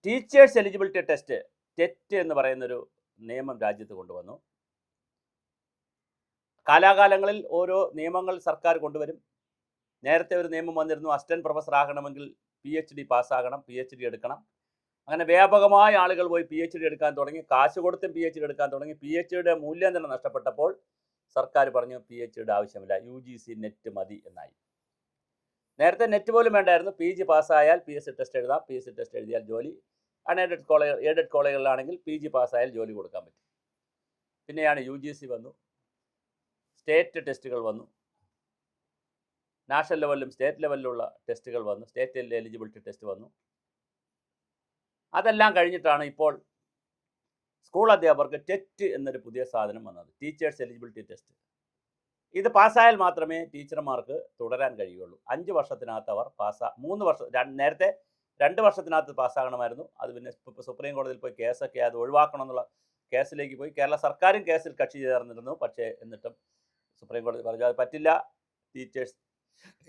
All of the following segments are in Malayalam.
ടീച്ചേഴ്സ് എലിജിബിലിറ്റി ടെസ്റ്റ് ടെറ്റ് എന്ന് പറയുന്നൊരു നിയമം രാജ്യത്ത് കൊണ്ടുവന്നു. കാലാകാലങ്ങളിൽ ഓരോ നിയമങ്ങൾ സർക്കാർ കൊണ്ടുവരും. നേരത്തെ ഒരു നിയമം വന്നിരുന്നു, അസിസ്റ്റന്റ് പ്രൊഫസർ ആകണമെങ്കിൽ PhD പാസ്സാകണം, PhD എടുക്കണം. അങ്ങനെ വ്യാപകമായ ആളുകൾ പോയി PhD എടുക്കാൻ തുടങ്ങി. കാശ് കൊടുത്തും PhD എടുക്കാൻ തുടങ്ങി. PhDയുടെ മൂല്യം തന്നെ നഷ്ടപ്പെട്ടപ്പോൾ സർക്കാർ പറഞ്ഞു PhDയുടെ ആവശ്യമില്ല, UGC നെറ്റ് മതി എന്നായി. നേരത്തെ നെറ്റ് പോലും വേണ്ടായിരുന്നു. PG പാസ്സായാൽ PSC ടെസ്റ്റ് എഴുതാം, PSC ടെസ്റ്റ് എഴുതിയാൽ ജോലി. എയ്ഡഡ് കോളേജുകളിലാണെങ്കിൽ PG പാസ്സായാൽ ജോലി കൊടുക്കാൻ പറ്റും. പിന്നെയാണ് UGC വന്നു, സ്റ്റേറ്റ് ടെസ്റ്റുകൾ വന്നു, നാഷണൽ ലെവലിലും സ്റ്റേറ്റ് ലെവലിലുള്ള ടെസ്റ്റുകൾ വന്നു, സ്റ്റേറ്റ് എലിജിബിലിറ്റി ടെസ്റ്റ് വന്നു. അതെല്ലാം കഴിഞ്ഞിട്ടാണ് ഇപ്പോൾ സ്കൂൾ അധ്യാപകർക്ക് ടെറ്റ് എന്നൊരു പുതിയ സാധനം വന്നത്, ടീച്ചേഴ്സ് എലിജിബിലിറ്റി ടെസ്റ്റ്. ഇത് പാസ്സായാൽ മാത്രമേ ടീച്ചർമാർക്ക് തുടരാൻ കഴിയുള്ളൂ. 5 വർഷത്തിനകത്ത് അവർ 3 വർഷം, നേരത്തെ 2 വർഷത്തിനകത്ത് പാസ്സാകണമായിരുന്നു. അത് പിന്നെ സുപ്രീം കോടതിയിൽ പോയി കേസൊക്കെ അത് ഒഴിവാക്കണമെന്നുള്ള കേസിലേക്ക് പോയി. കേരള സർക്കാരും കേസിൽ കക്ഷി ചേർന്നിരുന്നു. പക്ഷേ എന്നിട്ടും സുപ്രീം കോടതി പറഞ്ഞു അത് പറ്റില്ല, ടീച്ചേഴ്സ്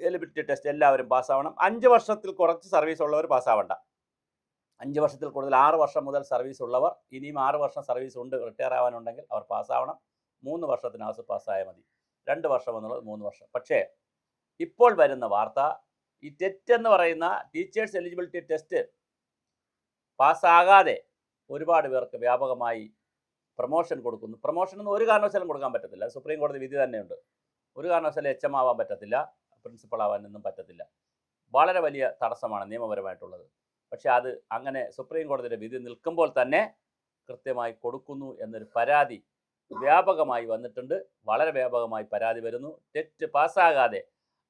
എലിജിബിലിറ്റി ടെസ്റ്റ് എല്ലാവരും പാസ്സാവണം. 5 വർഷത്തിൽ കുറച്ച് സർവീസ് ഉള്ളവർ പാസ്സാവണ്ട. 5 വർഷത്തിൽ കൂടുതൽ 6 വർഷം മുതൽ സർവീസ് ഉള്ളവർ, ഇനിയും 6 വർഷം സർവീസ് ഉണ്ട്, റിട്ടയർ ആവാനുണ്ടെങ്കിൽ അവർ പാസ്സാവണം. 3 വർഷത്തിനകത്ത് പാസ്സായാൽ മതി. 2 വർഷം എന്നുള്ളത് 3 വർഷം. പക്ഷേ ഇപ്പോൾ വരുന്ന വാർത്ത, ഈ ടെറ്റ് എന്ന് പറയുന്ന ടീച്ചേഴ്സ് എലിജിബിലിറ്റി ടെസ്റ്റ് പാസ്സാകാതെ ഒരുപാട് പേർക്ക് വ്യാപകമായി പ്രൊമോഷൻ കൊടുക്കുന്നു. പ്രൊമോഷനൊന്നും ഒരു കാരണവശാലും കൊടുക്കാൻ പറ്റത്തില്ല. സുപ്രീം കോടതി വിധി തന്നെയുണ്ട്. ഒരു കാരണവശാലും HM ആവാൻ പറ്റത്തില്ല, പ്രിൻസിപ്പൾ ആവാനൊന്നും പറ്റത്തില്ല. വളരെ വലിയ തടസ്സമാണ് നിയമപരമായിട്ടുള്ളത്. പക്ഷേ അത് അങ്ങനെ സുപ്രീം കോടതിയുടെ വിധി നിൽക്കുമ്പോൾ തന്നെ കൃത്യമായി കൊടുക്കുന്നു എന്നൊരു പരാതി വ്യാപകമായി വന്നിട്ടുണ്ട്. വളരെ വ്യാപകമായി പരാതി വരുന്നു. ടെറ്റ് പാസ്സാകാതെ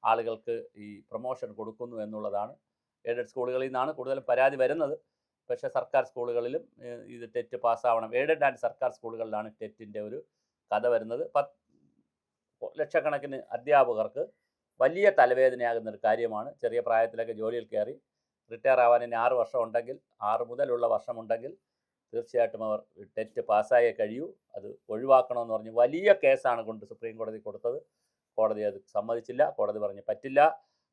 ആളുകൾക്ക് ഈ പ്രൊമോഷൻ കൊടുക്കുന്നു എന്നുള്ളതാണ്. എയ്ഡഡ് സ്കൂളുകളിൽ നിന്നാണ് കൂടുതലും പരാതി വരുന്നത്. പക്ഷേ സർക്കാർ സ്കൂളുകളിലും ഇത് ടെറ്റ് പാസ്സാവണം. എയ്ഡഡ് ആൻഡ് സർക്കാർ സ്കൂളുകളിലാണ് ടെറ്റിൻ്റെ ഒരു കഥ വരുന്നത്. ലക്ഷക്കണക്കിന് അധ്യാപകർക്ക് വലിയ തലവേദനയാകുന്ന ഒരു കാര്യമാണ്. ചെറിയ പ്രായത്തിലൊക്കെ ജോലിയിൽ കയറി റിട്ടയർ ആവാൻ ഇനി 6 വർഷം ഉണ്ടെങ്കിൽ, 6 മുതലുള്ള വർഷമുണ്ടെങ്കിൽ തീർച്ചയായിട്ടും അവർ ടെറ്റ് പാസ്സായേ കഴിയൂ. അത് ഒഴിവാക്കണമെന്ന് പറഞ്ഞ് വലിയ കേസാണ് കൊണ്ട് സുപ്രീം കോടതി കൊടുത്തത്. കോടതി അത് സമ്മതിച്ചില്ല. കോടതി പറഞ്ഞ് പറ്റില്ല.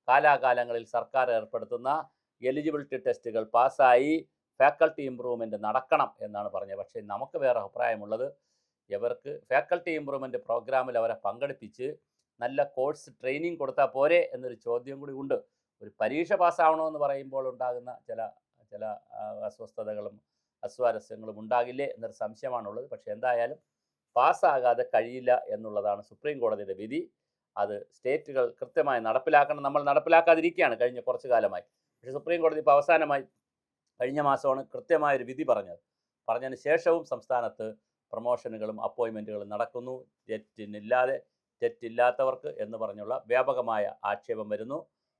കാലാകാലങ്ങളിൽ സർക്കാർ ഏർപ്പെടുത്തുന്ന എലിജിബിലിറ്റി ടെസ്റ്റുകൾ പാസ്സായി ഫാക്കൽറ്റി ഇമ്പ്രൂവ്മെൻറ്റ് നടക്കണം എന്നാണ് പറഞ്ഞത്. പക്ഷേ നമുക്ക് വേറെ അഭിപ്രായമുള്ളത്, ഇവർക്ക് ഫാക്കൽറ്റി ഇമ്പ്രൂവ്മെൻറ്റ് പ്രോഗ്രാമിൽ അവരെ പങ്കെടുപ്പിച്ച് നല്ല കോഴ്സ് ട്രെയിനിങ് കൊടുത്താൽ പോരെ എന്നൊരു ചോദ്യം കൂടി ഉണ്ട്. ഒരു പരീക്ഷ പാസ്സാവണമെന്ന് പറയുമ്പോൾ ഉണ്ടാകുന്ന ചില അസ്വസ്ഥതകളും അസ്വാരസ്യങ്ങളും ഉണ്ടാകില്ലേ എന്നൊരു സംശയമാണുള്ളത്. പക്ഷേ എന്തായാലും പാസ്സാകാതെ കഴിയില്ല എന്നുള്ളതാണ് സുപ്രീം കോടതിയുടെ വിധി. അത് സ്റ്റേറ്റുകൾ കൃത്യമായി നടപ്പിലാക്കണം. നമ്മൾ നടപ്പിലാക്കാതിരിക്കുകയാണ് കഴിഞ്ഞ കുറച്ചു കാലമായി. പക്ഷേ സുപ്രീം കോടതി ഇപ്പോൾ അവസാനമായി കഴിഞ്ഞ മാസമാണ് കൃത്യമായൊരു വിധി പറഞ്ഞതിന് ശേഷവും സംസ്ഥാനത്ത് പ്രൊമോഷനുകളും അപ്പോയിൻമെൻറ്റുകളും നടക്കുന്നു. ടെറ്റില്ലാത്തവർക്ക് എന്ന് പറഞ്ഞുള്ള വ്യാപകമായ ആക്ഷേപം വരുന്നു.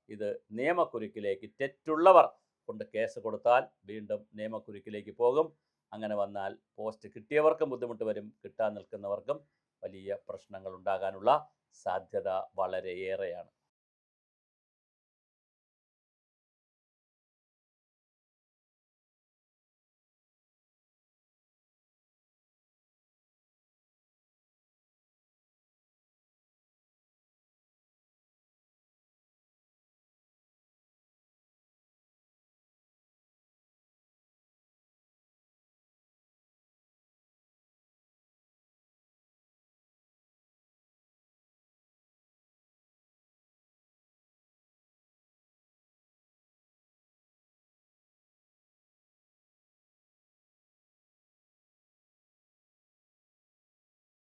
ഇത് നിയമക്കുരുക്കിലേക്ക്, ടെറ്റുള്ളവർ കൊണ്ട് കേസ് കൊടുത്താൽ വീണ്ടും നിയമക്കുരുക്കിലേക്ക് പോകും. അങ്ങനെ വന്നാൽ പോസ്റ്റ് കിട്ടിയവർക്കും ബുദ്ധിമുട്ട് വരും, കിട്ടാൻ നിൽക്കുന്നവർക്കും വലിയ പ്രശ്നങ്ങൾ ഉണ്ടാകാനുള്ള സാധ്യത വളരെയേറെയാണ്.